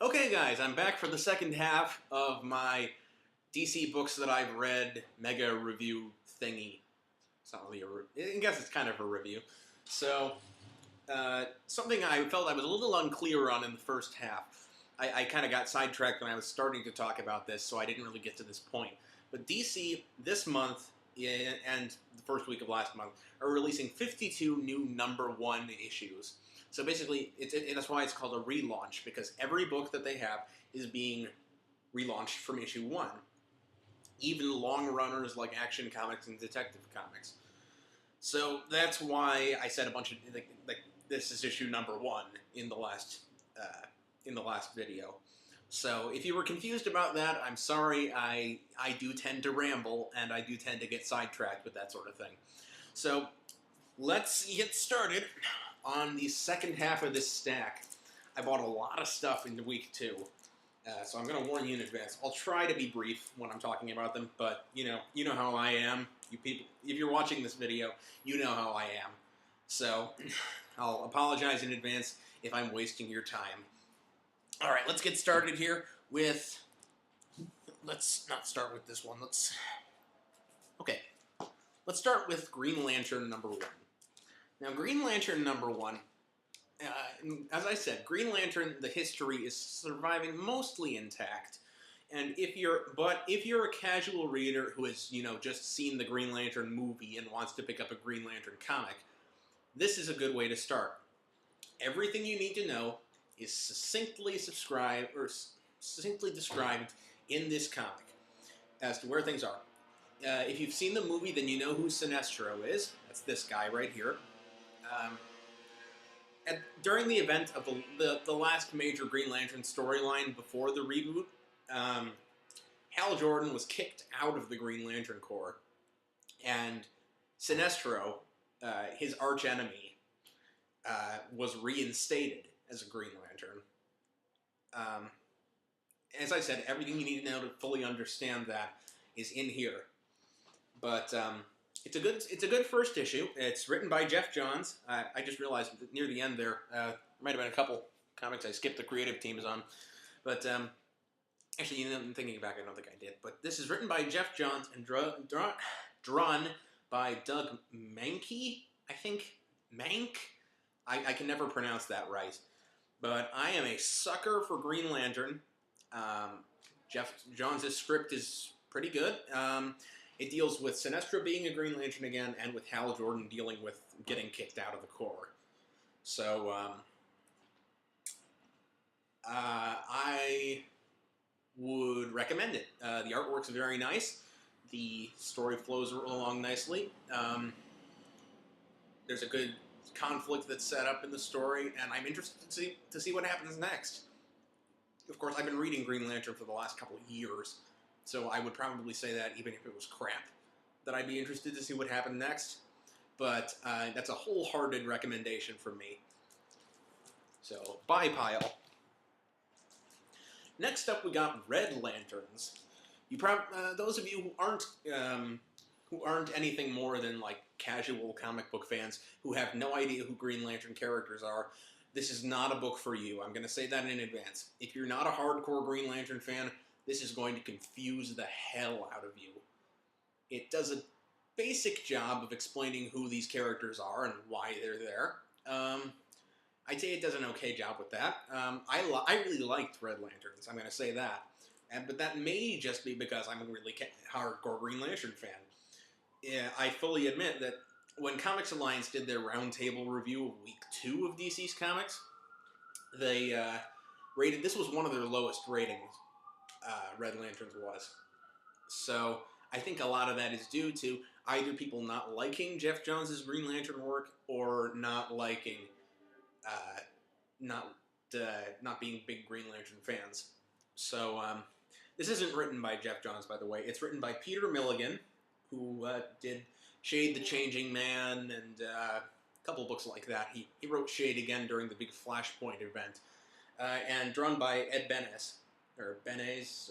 Okay, guys, I'm back for the second half of my DC books that I've read mega review thingy. It's not really I guess it's kind of a review. So, something I felt I was a little unclear on in the first half. I kind of got sidetracked when I was starting to talk about this, so I didn't really get to this point. But DC this month and the first week of last month are releasing 52 new #1 issues. So basically, that's why it's called a relaunch, because every book that they have is being relaunched from issue 1. Even long runners like Action Comics and Detective Comics. So that's why I said a bunch of like this is issue #1 in the last video. So if you were confused about that, I'm sorry. I do tend to ramble, and I do tend to get sidetracked with that sort of thing. So let's get started on the second half of this stack. I bought a lot of stuff in week 2. So I'm going to warn you in advance. I'll try to be brief when I'm talking about them, but you know how I am. You people, if you're watching this video, you know how I am. So I'll apologize in advance if I'm wasting your time. All right, let's get started here with. Let's not start with this one. Let's start with Green Lantern #1. Now, Green Lantern #1. As I said, Green Lantern, the history is surviving mostly intact, and if you're a casual reader who has just seen the Green Lantern movie and wants to pick up a Green Lantern comic, this is a good way to start. Everything you need to know is succinctly described in this comic as to where things are. If you've seen the movie, then you know who Sinestro is. That's this guy right here. During the event of the last major Green Lantern storyline before the reboot, Hal Jordan was kicked out of the Green Lantern Corps, and Sinestro, his archenemy, was reinstated as a Green Lantern. As I said, everything you need to know to fully understand that is in here. But it's a good first issue. It's written by Jeff Johns. I just realized that near the end there might have been a couple comics I skipped the creative teams on. But actually, I'm thinking back, I don't think I did. But this is written by Jeff Johns and drawn by Doug Mahnke, I think. Mank? I can never pronounce that right. But I am a sucker for Green Lantern. Jeff Johns' script is pretty good. It deals with Sinestro being a Green Lantern again, and with Hal Jordan dealing with getting kicked out of the Corps. So, I would recommend it. The artwork's very nice. The story flows along nicely. There's a good conflict that's set up in the story, and I'm interested to see what happens next. Of course, I've been reading Green Lantern for the last couple of years, so I would probably say that even if it was crap, that I'd be interested to see what happened next. But that's a wholehearted recommendation from me. So, buy pile. Next up, we got Red Lanterns. Those of you who aren't anything more than like casual comic book fans who have no idea who Green Lantern characters are, this is not a book for you. I'm going to say that in advance. If you're not a hardcore Green Lantern fan, this is going to confuse the hell out of you. It does a basic job of explaining who these characters are and why they're there. I'd say it does an okay job with that. I really liked Red Lanterns, I'm going to say that. But that may just be because I'm a really hardcore Green Lantern fan. Yeah, I fully admit that when Comics Alliance did their roundtable review of week 2 of DC's comics, they rated, this was one of their lowest ratings, Red Lanterns was. So I think a lot of that is due to either people not liking Jeff Johns' Green Lantern work, or not liking, not being big Green Lantern fans. So this isn't written by Jeff Johns, by the way. It's written by Peter Milligan, who did Shade the Changing Man and a couple books like that. He wrote Shade again during the big Flashpoint event. And drawn by Ed Benes, or Benes,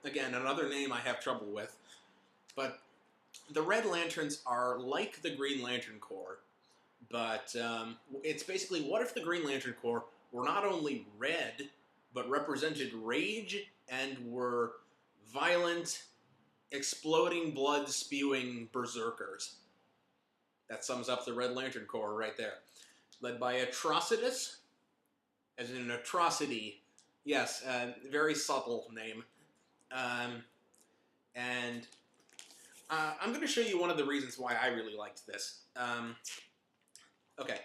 again, another name I have trouble with. But the Red Lanterns are like the Green Lantern Corps, but it's basically, what if the Green Lantern Corps were not only red, but represented rage and were violent, exploding, blood-spewing berserkers. That sums up the Red Lantern Corps right there. Led by Atrocitus, as in an atrocity. Yes, very subtle name. And I'm going to show you one of the reasons why I really liked this. Okay,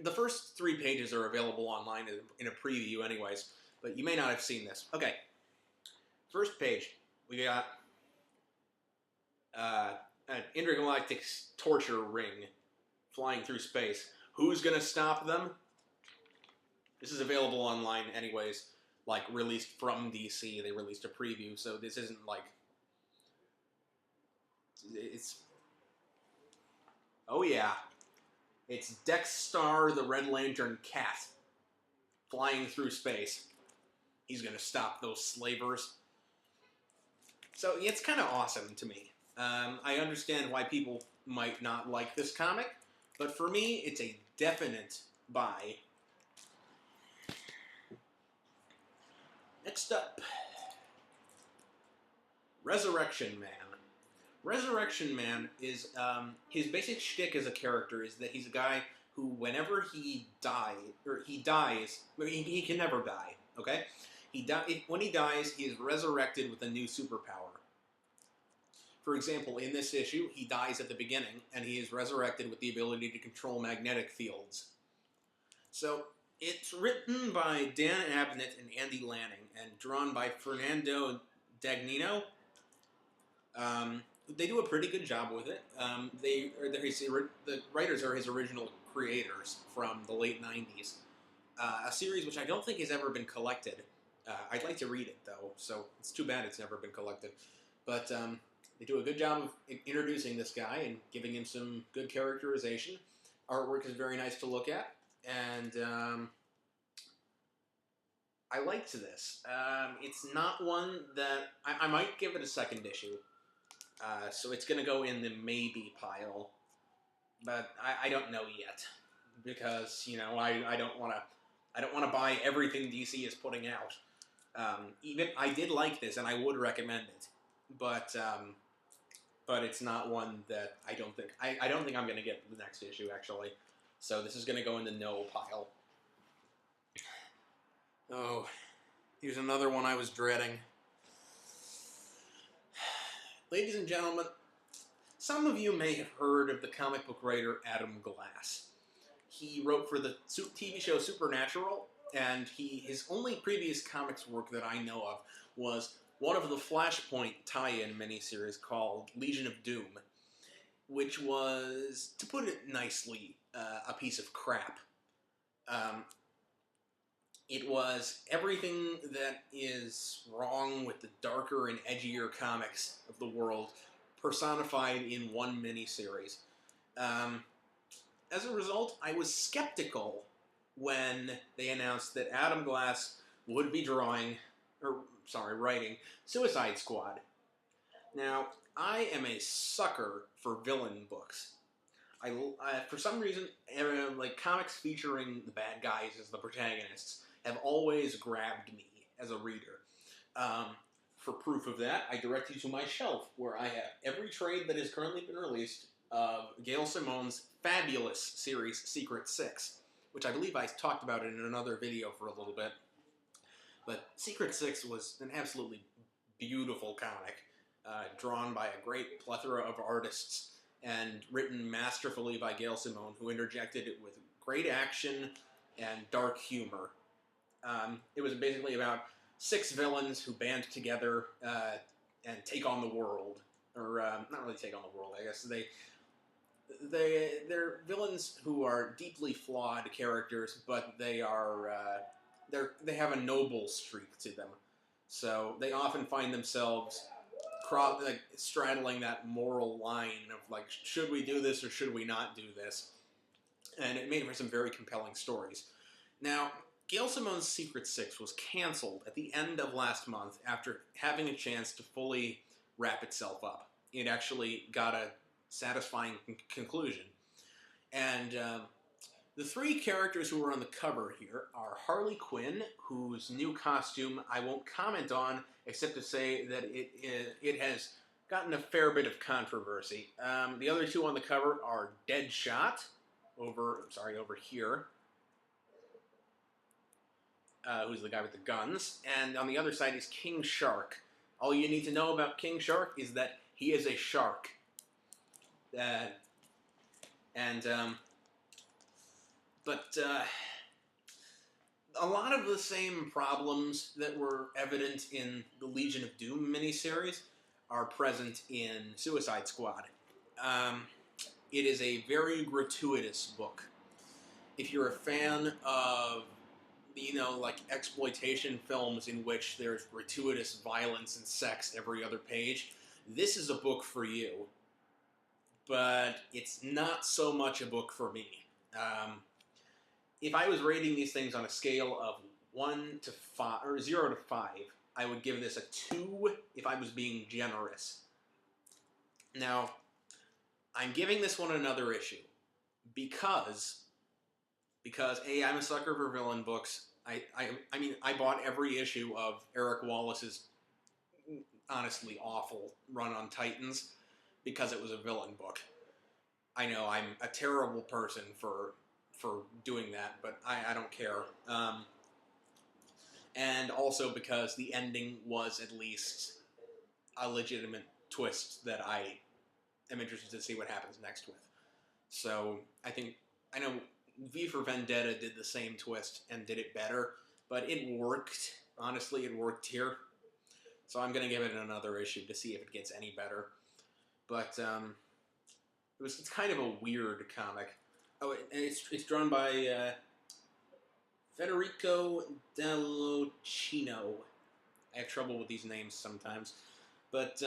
the first 3 pages are available online in a preview anyways, but you may not have seen this. Okay, first page, we got an intergalactic torture ring flying through space. Who's going to stop them? This is available online anyways, like released from DC. They released a preview, so this isn't like... It's... Oh yeah. It's Dexstar the Red Lantern Cat flying through space. He's going to stop those slavers. So it's kind of awesome to me. I understand why people might not like this comic, but for me, it's a definite buy. Next up, Resurrection Man. Resurrection Man is, his basic shtick as a character is that he's a guy who, whenever he dies, he can never die, okay? When he dies, he is resurrected with a new superpower. For example, in this issue, he dies at the beginning, and he is resurrected with the ability to control magnetic fields. So, it's written by Dan Abnett and Andy Lanning, and drawn by Fernando Dagnino. They do a pretty good job with it. The writers are his original creators from the late 90s. A series which I don't think has ever been collected. I'd like to read it, though, so it's too bad it's never been collected. But they do a good job of introducing this guy and giving him some good characterization. Artwork is very nice to look at, and I liked this. It's not one that... I might give it a second issue. So it's going to go in the maybe pile. But I don't know yet. Because, you know, I don't want to buy everything DC is putting out. I did like this, and I would recommend it. But it's not one that I don't think I'm going to get the next issue, actually. So this is going to go in the no pile. Oh, here's another one I was dreading. Ladies and gentlemen, some of you may have heard of the comic book writer Adam Glass. He wrote for the TV show Supernatural, and his only previous comics work that I know of was one of the Flashpoint tie-in miniseries called Legion of Doom, which was, to put it nicely, a piece of crap. It was everything that is wrong with the darker and edgier comics of the world personified in one miniseries. As a result, I was skeptical when they announced that Adam Glass would be writing Suicide Squad. Now, I am a sucker for villain books. For some reason, like comics featuring the bad guys as the protagonists have always grabbed me as a reader. For proof of that, I direct you to my shelf, where I have every trade that has currently been released of Gail Simone's fabulous series, Secret Six, which I believe I talked about in another video for a little bit. But Secret Six was an absolutely beautiful comic, drawn by a great plethora of artists, and written masterfully by Gail Simone, who interjected it with great action and dark humor. It was basically about 6 villains who band together and take on the world. Or, not really take on the world, I guess. They're villains who are deeply flawed characters, but they have a noble streak to them. So they often find themselves straddling that moral line of, like, should we do this or should we not do this? And it made for some very compelling stories. Now, Gail Simone's Secret Six was canceled at the end of last month after having a chance to fully wrap itself up. It actually got a satisfying conclusion. And The three characters who are on the cover here are Harley Quinn, whose new costume I won't comment on, except to say that it has gotten a fair bit of controversy. The other two on the cover are Deadshot, over here, who's the guy with the guns, and on the other side is King Shark. All you need to know about King Shark is that he is a shark. But a lot of the same problems that were evident in the Legion of Doom miniseries are present in Suicide Squad. It is a very gratuitous book. If you're a fan of, like exploitation films in which there's gratuitous violence and sex every other page, this is a book for you. But it's not so much a book for me. If I was rating these things on a scale of 1 to 5, or 0 to 5, I would give this a 2 if I was being generous. Now, I'm giving this one another issue because A, I'm a sucker for villain books. I mean, I bought every issue of Eric Wallace's honestly awful run on Titans because it was a villain book. I know I'm a terrible person for doing that, but I don't care. And also because the ending was at least a legitimate twist that I am interested to see what happens next with. So I know V for Vendetta did the same twist and did it better, but it worked. Honestly, it worked here. So I'm going to give it another issue to see if it gets any better. But it's kind of a weird comic. Oh, and it's drawn by Federico Dellocino. I have trouble with these names sometimes, but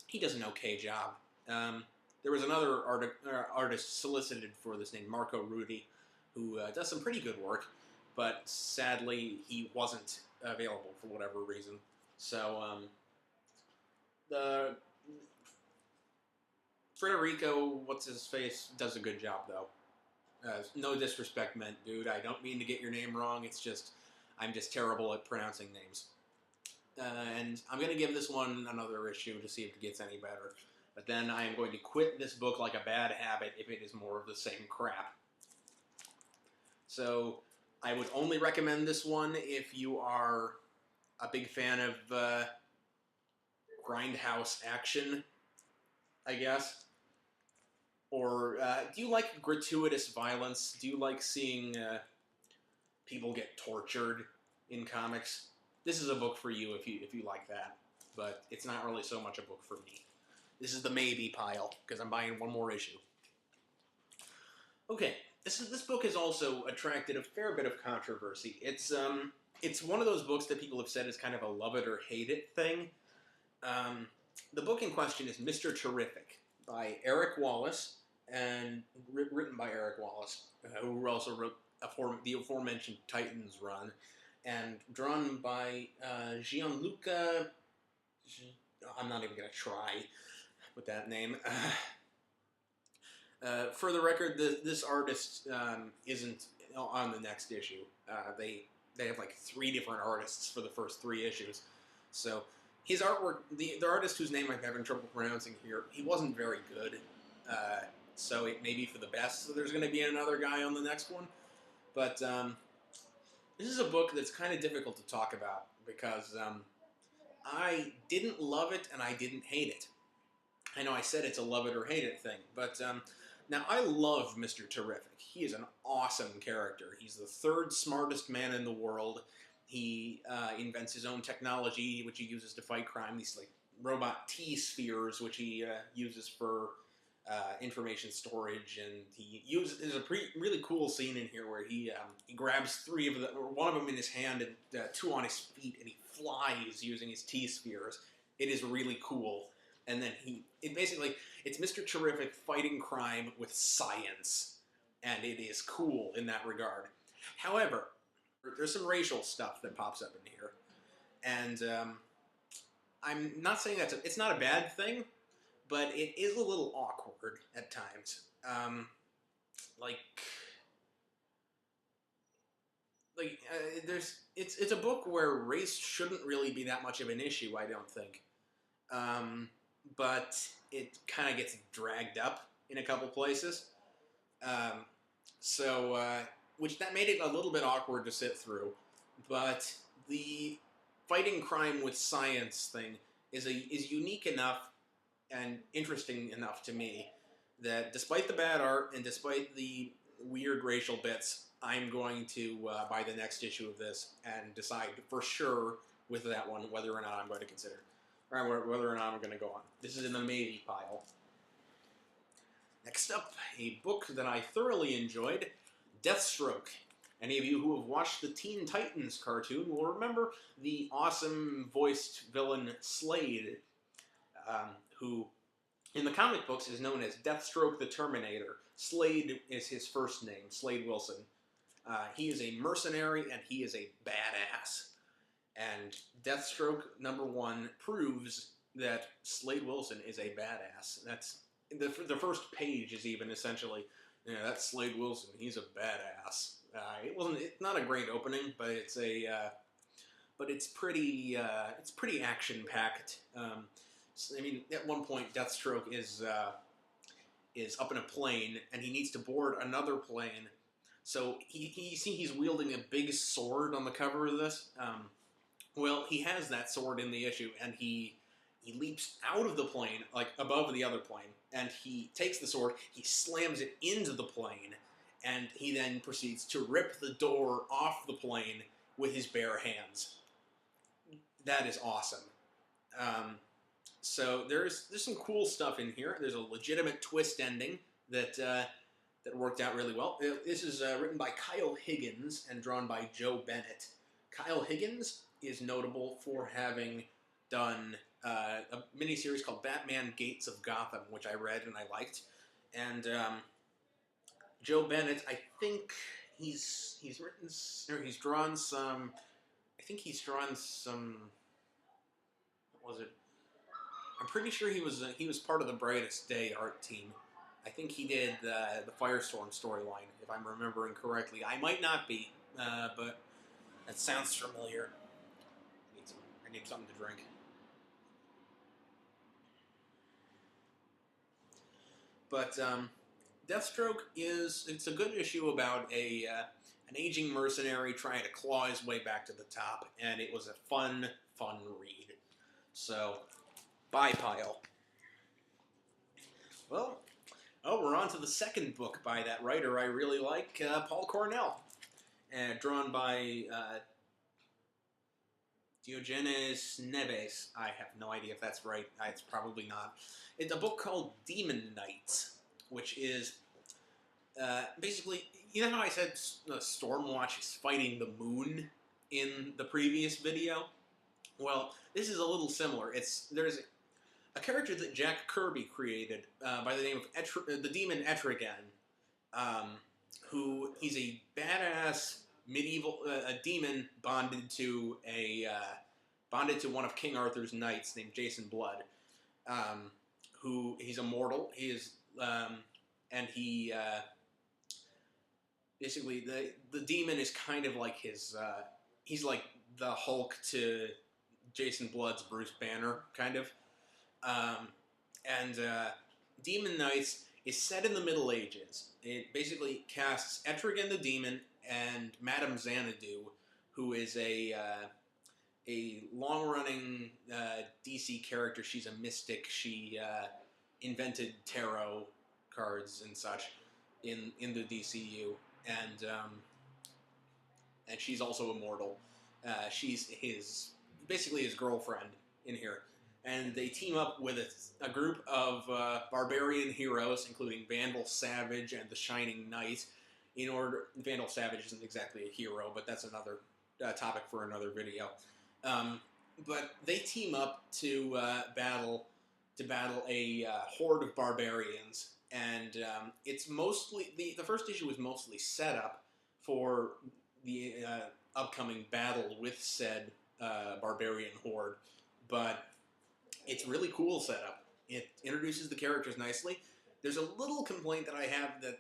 he does an okay job. There was another artist solicited for this named Marco Rudy, who does some pretty good work, but sadly he wasn't available for whatever reason. So the Federico, what's-his-face, does a good job, though. No disrespect meant, dude. I don't mean to get your name wrong. It's just, I'm just terrible at pronouncing names. And I'm going to give this one another issue to see if it gets any better. But then I am going to quit this book like a bad habit if it is more of the same crap. So I would only recommend this one if you are a big fan of grindhouse action, I guess. Or do you like gratuitous violence? Do you like seeing people get tortured in comics? This is a book for you if you like that. But it's not really so much a book for me. This is the maybe pile, because I'm buying one more issue. Okay, this book has also attracted a fair bit of controversy. It's one of those books that people have said is kind of a love it or hate it thing. The book in question is Mr. Terrific by Eric Wallace, and written by Eric Wallace, who also wrote the aforementioned Titans run, and drawn by Gianluca. I'm not even going to try with that name. For the record, this artist isn't on the next issue. They have like 3 different artists for the first 3 issues. So his artwork, the artist whose name I'm having trouble pronouncing here, he wasn't very good. So it may be for the best. So there's going to be another guy on the next one. But this is a book that's kind of difficult to talk about because I didn't love it and I didn't hate it. I know I said it's a love it or hate it thing, but now I love Mr. Terrific. He is an awesome character. He's the 3rd smartest man in the world. He invents his own technology, which he uses to fight crime. These like robot T-spheres, which he uses for information storage, and there's a really cool scene in here where he grabs 3 of them, or one of them in his hand and 2 on his feet, and he flies using his T-spheres. It is really cool. And then it's Mr. Terrific fighting crime with science, and it is cool in that regard. However, there's some racial stuff that pops up in here, and I'm not saying it's not a bad thing, but it is a little awkward at times. Like, it's a book where race shouldn't really be that much of an issue, I don't think. But it kind of gets dragged up in a couple places. Um, which that made it a little bit awkward to sit through. But the fighting crime with science thing is unique enough and interesting enough to me that despite the bad art and despite the weird racial bits, I'm going to buy the next issue of this and decide for sure with that one whether or not I'm going to consider, or whether or not I'm going to go on. This is in the maybe pile. Next up, a book that I thoroughly enjoyed, Deathstroke. Any of you who have watched the Teen Titans cartoon will remember the awesome voiced villain Slade, who in the comic books is known as Deathstroke the Terminator. Slade is his first name, Slade Wilson. He is a mercenary and he is a badass. And Deathstroke #1 proves that Slade Wilson is a badass. That's the first page is even essentially, that's Slade Wilson. He's a badass. It's not a great opening, but it's pretty action packed. I mean, at one point, Deathstroke is up in a plane, and he needs to board another plane. So he's wielding a big sword on the cover of this. Well, he has that sword in the issue, and he leaps out of the plane, like above the other plane, and he takes the sword, he slams it into the plane, and he then proceeds to rip the door off the plane with his bare hands. That is awesome. So there's some cool stuff in here. There's a legitimate twist ending that worked out really well. This is written by Kyle Higgins and drawn by Joe Bennett. Kyle Higgins is notable for having done a miniseries called Batman Gates of Gotham, which I read and I liked. And Joe Bennett, I think he's drawn some. What was it? I'm pretty sure he was part of the Brightest Day art team. I think he did the Firestorm storyline, if I'm remembering correctly. I might not be, but that sounds familiar. I need something to drink. But Deathstroke it's a good issue about an aging mercenary trying to claw his way back to the top, and it was a fun read. So, bye pile. Well, we're on to the second book by that writer I really like, Paul Cornell, drawn by Diogenes Neves. I have no idea if that's right. It's probably not. It's a book called Demon Knights, which is basically, you know how I said Stormwatch is fighting the moon in the previous video? Well, this is a little similar. There's a character that Jack Kirby created by the name of the demon Etrigan, who he's a badass medieval demon bonded to one of King Arthur's knights named Jason Blood, who he's immortal. He is and he basically the demon is kind of like his he's like the Hulk to Jason Blood's Bruce Banner, kind of. Demon Knights is set in the Middle Ages. It basically casts Etrigan the Demon and Madame Xanadu, who is a long-running DC character. She's a mystic. She invented tarot cards and such in the DCU, and she's also immortal. She's basically his girlfriend in here. And they team up with a group of barbarian heroes, including Vandal Savage and the Shining Knight. Vandal Savage isn't exactly a hero, but that's another topic for another video. But they team up to battle a horde of barbarians, and it's mostly the first issue was mostly set up for the upcoming battle with said barbarian horde, but it's really cool setup. It introduces the characters nicely. There's a little complaint that I have that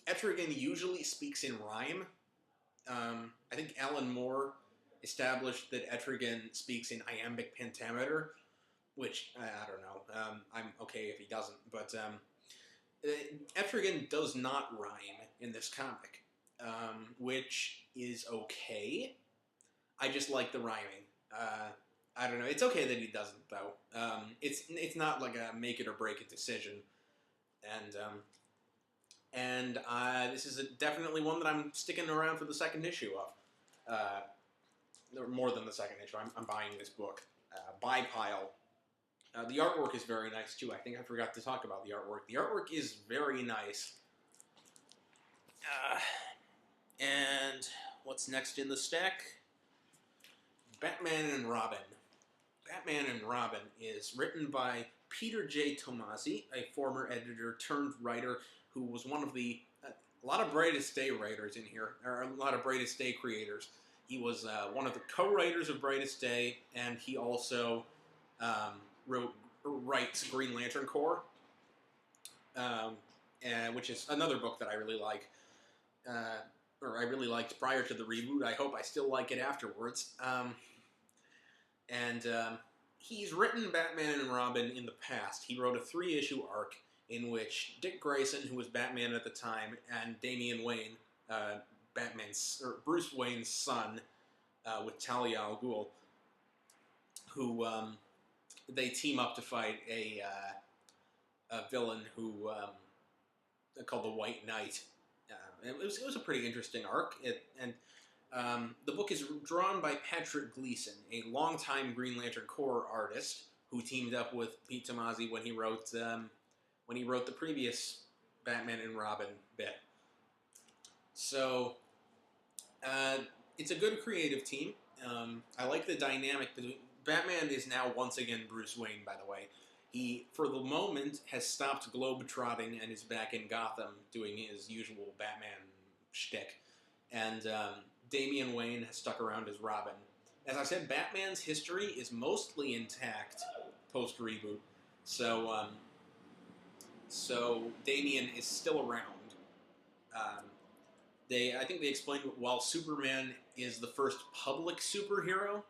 Etrigan usually speaks in rhyme, I think Alan Moore established that Etrigan speaks in iambic pentameter, which I don't know. I'm okay if he doesn't, but Etrigan does not rhyme in this comic, which is okay. I just like the rhyming. I don't know. It's okay that he doesn't, though. It's not like a make it or break it decision, and this is definitely one that I'm sticking around for the second issue of. Or more than the second issue. I'm buying this book. Buy pile. The artwork is very nice too. I think I forgot to talk about the artwork. The artwork is very nice. And what's next in the stack? Batman and Robin. Batman and Robin is written by Peter J. Tomasi, a former editor turned writer who was one of the a lot of Brightest Day writers in here, or a lot of Brightest Day creators. He was one of the co-writers of Brightest Day, and he also writes Green Lantern Corps, which is another book that I really like, or I really liked prior to the reboot. I hope I still like it afterwards. He's written Batman and Robin in the past. He wrote a 3-issue arc in which Dick Grayson, who was Batman at the time, and Damian Wayne, Bruce Wayne's son, with Talia al Ghul, who they team up to fight a villain who called the White Knight. It was a pretty interesting arc. The book is drawn by Patrick Gleason, a longtime Green Lantern Corps artist who teamed up with Pete Tomasi when he wrote the previous Batman and Robin bit. So it's a good creative team. I like the dynamic between Batman is now once again Bruce Wayne, by the way. He, for the moment, has stopped globe-trotting and is back in Gotham doing his usual Batman shtick. And Damian Wayne has stuck around as Robin. As I said, Batman's history is mostly intact post-reboot. So Damian is still around. I think they explained while Superman is the first public superhero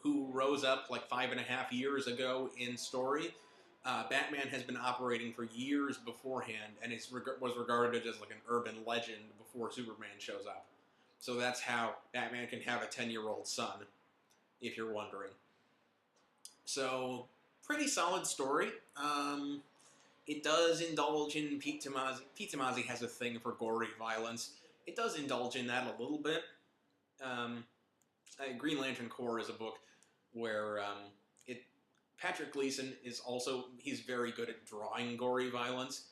who rose up like 5.5 years ago in story, Batman has been operating for years beforehand and was regarded as like an urban legend before Superman shows up. So that's how Batman can have a 10-year-old son, if you're wondering. So, pretty solid story. It does indulge in Pete Tomasi. Pete Tomasi has a thing for gory violence. It does indulge in that a little bit. Green Lantern Corps is a book where Patrick Gleason is also, he's very good at drawing gory violence,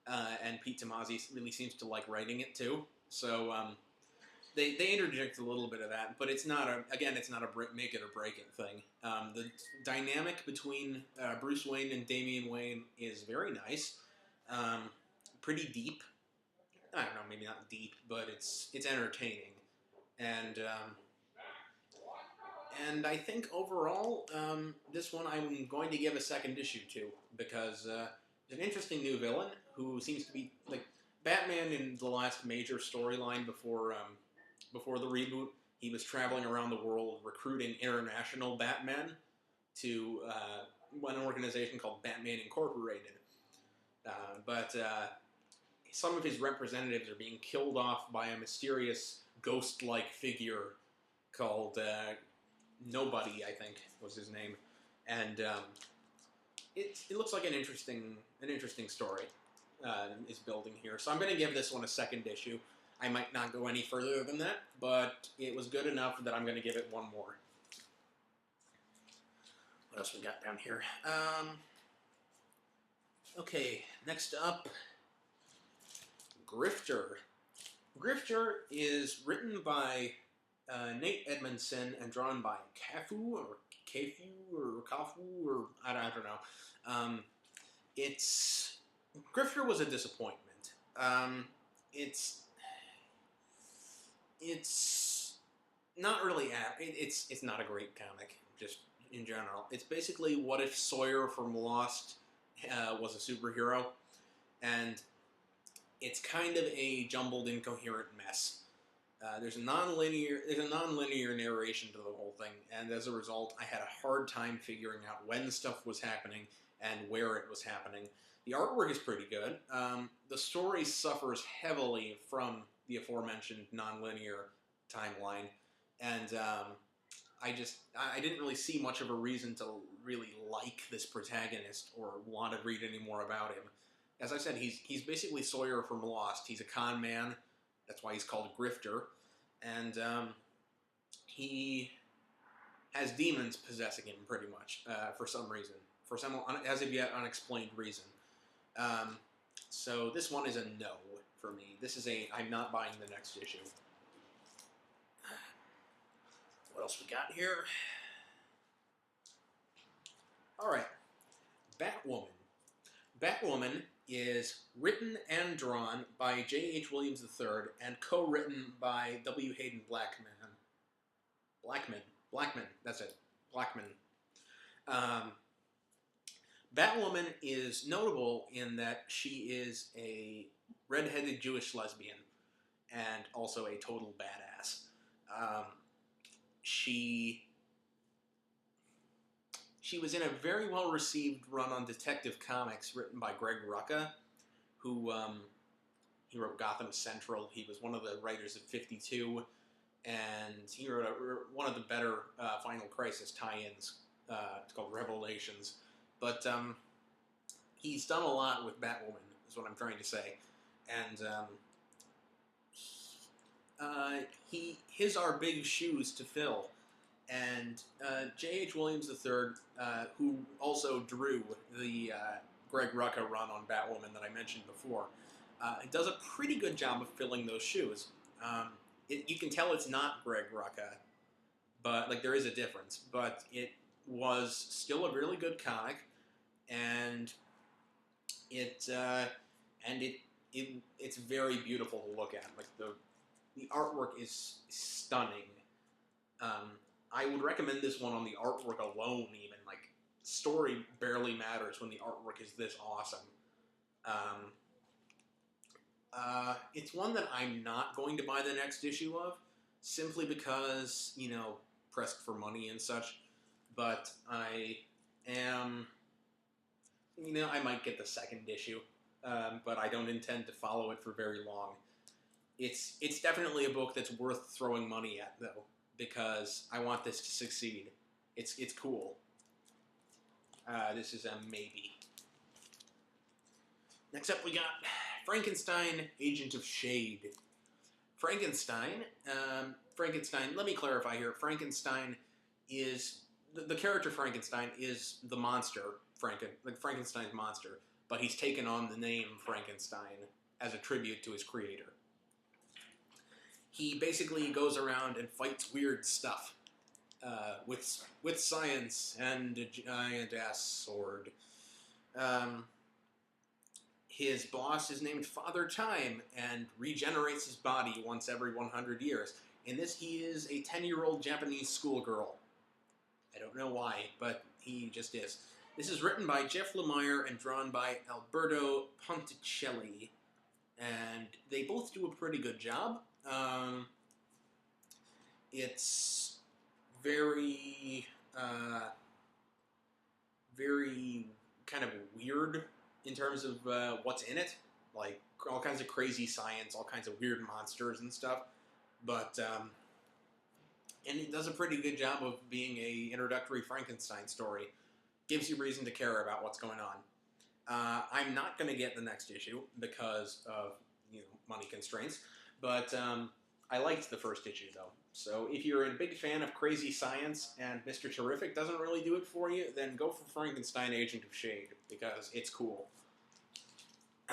and Pete Tomasi really seems to like writing it too. So they interject a little bit of that, but it's not a make it or break it thing. The dynamic between Bruce Wayne and Damian Wayne is very nice, pretty deep. I don't know, maybe not deep, but it's entertaining, and I think overall, this one I'm going to give a second issue to, because it's an interesting new villain who seems to be, like, Batman in the last major storyline before the reboot. He was traveling around the world recruiting international Batmen to one organization called Batman Incorporated. But some of his representatives are being killed off by a mysterious ghost-like figure called Nobody, I think was his name, and it looks like an interesting story is building here. So I'm going to give this one a second issue. I might not go any further than that, but it was good enough that I'm going to give it one more. What else we got down here? Okay, next up, Grifter. Grifter is written by Nate Edmondson and drawn by Kafu or I don't know. Grifter was a disappointment. It's not really it's not a great comic, just in general. It's basically what if Sawyer from Lost was a superhero, and it's kind of a jumbled, incoherent mess. There's a non-linear narration to the whole thing, and as a result, I had a hard time figuring out when stuff was happening and where it was happening. The artwork is pretty good. The story suffers heavily from the aforementioned non-linear timeline, and I didn't really see much of a reason to really like this protagonist or want to read any more about him. As I said, he's basically Sawyer from Lost. He's a con man. That's why he's called Grifter. And he has demons possessing him, pretty much, for some reason. For some, as of yet, unexplained reason. So this one is a no for me. I'm not buying the next issue. What else we got here? Alright. Batwoman. Batwoman is written and drawn by J.H. Williams III and co-written by W. Hayden Blackman. Blackman, that's it. Blackman. Batwoman is notable in that she is a red-headed Jewish lesbian and also a total badass. She was in a very well-received run on Detective Comics written by Greg Rucka, who he wrote Gotham Central. He was one of the writers of 52, and he wrote one of the better Final Crisis tie-ins. It's called Revelations. But he's done a lot with Batwoman, is what I'm trying to say. And his are big shoes to fill. And J.H. Williams III, who also drew the Greg Rucka run on Batwoman that I mentioned before, does a pretty good job of filling those shoes. You can tell it's not Greg Rucka, but like there is a difference. But it was still a really good comic, and it's very beautiful to look at. Like the artwork is stunning. I would recommend this one on the artwork alone, even. Like, story barely matters when the artwork is this awesome. It's one that I'm not going to buy the next issue of, simply because, pressed for money and such. But I am, I might get the second issue, but I don't intend to follow it for very long. It's definitely a book that's worth throwing money at, though, because I want this to succeed. It's cool. This is a maybe. Next up we got Frankenstein, Agent of Shade. Frankenstein, let me clarify here. Frankenstein is, the character Frankenstein is the monster, Frankenstein's monster, but he's taken on the name Frankenstein as a tribute to his creator. He basically goes around and fights weird stuff with science and a giant-ass sword. His boss is named Father Time and regenerates his body once every 100 years. In this, he is a 10-year-old Japanese schoolgirl. I don't know why, but he just is. This is written by Jeff Lemire and drawn by Alberto Ponticelli. And they both do a pretty good job. It's very kind of weird in terms of what's in it. Like, all kinds of crazy science, all kinds of weird monsters and stuff. But, and it does a pretty good job of being a introductory Frankenstein story. Gives you reason to care about what's going on. I'm not going to get the next issue because of, money constraints. But I liked the first issue, though. So if you're a big fan of crazy science and Mr. Terrific doesn't really do it for you, then go for Frankenstein Agent of Shade, because it's cool.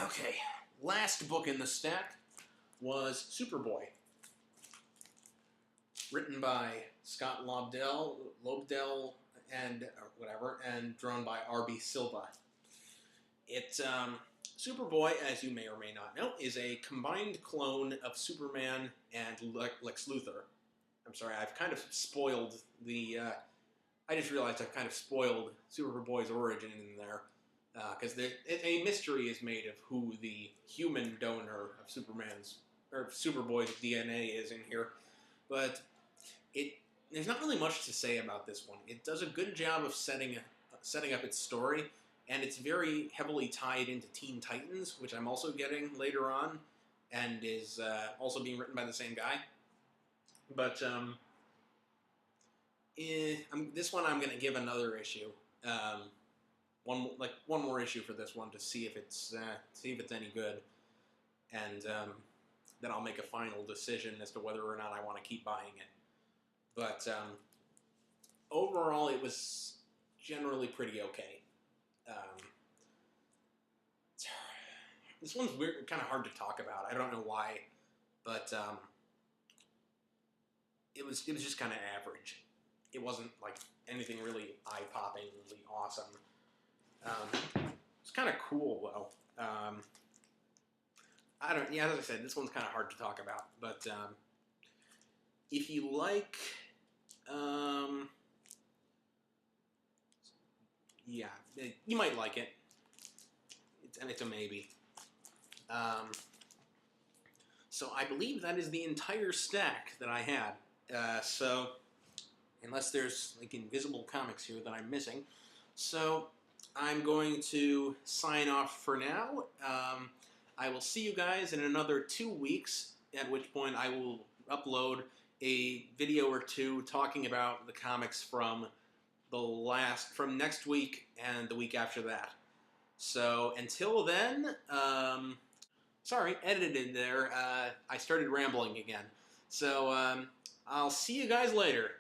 Okay, last book in the stack was Superboy. Written by Scott Lobdell and whatever, and drawn by R.B. Silva. It's Superboy, as you may or may not know, is a combined clone of Superman and Lex Luthor. I'm sorry, I've kind of spoiled the... I just realized I've kind of spoiled Superboy's origin in there, because a mystery is made of who the human donor of Superman's or Superboy's DNA is in here, but there's not really much to say about this one. It does a good job of setting up its story, and it's very heavily tied into Teen Titans, which I'm also getting later on, and is also being written by the same guy. But this one I'm going to give another issue. One more issue for this one to see if it's any good, and then I'll make a final decision as to whether or not I want to keep buying it. But overall, it was generally pretty okay. This one's weird, kind of hard to talk about. I don't know why, but it was just kind of average. It wasn't like anything really eye-poppingly awesome. It's kind of cool though. As I said, this one's kind of hard to talk about, but if you like, you might like it. It's a maybe. So I believe that is the entire stack that I had. So unless there's like invisible comics here that I'm missing, so I'm going to sign off for now. I will see you guys in another 2 weeks, at which point I will upload a video or two talking about the comics from next week and the week after that. So until then, sorry, edited there. I started rambling again. So I'll see you guys later.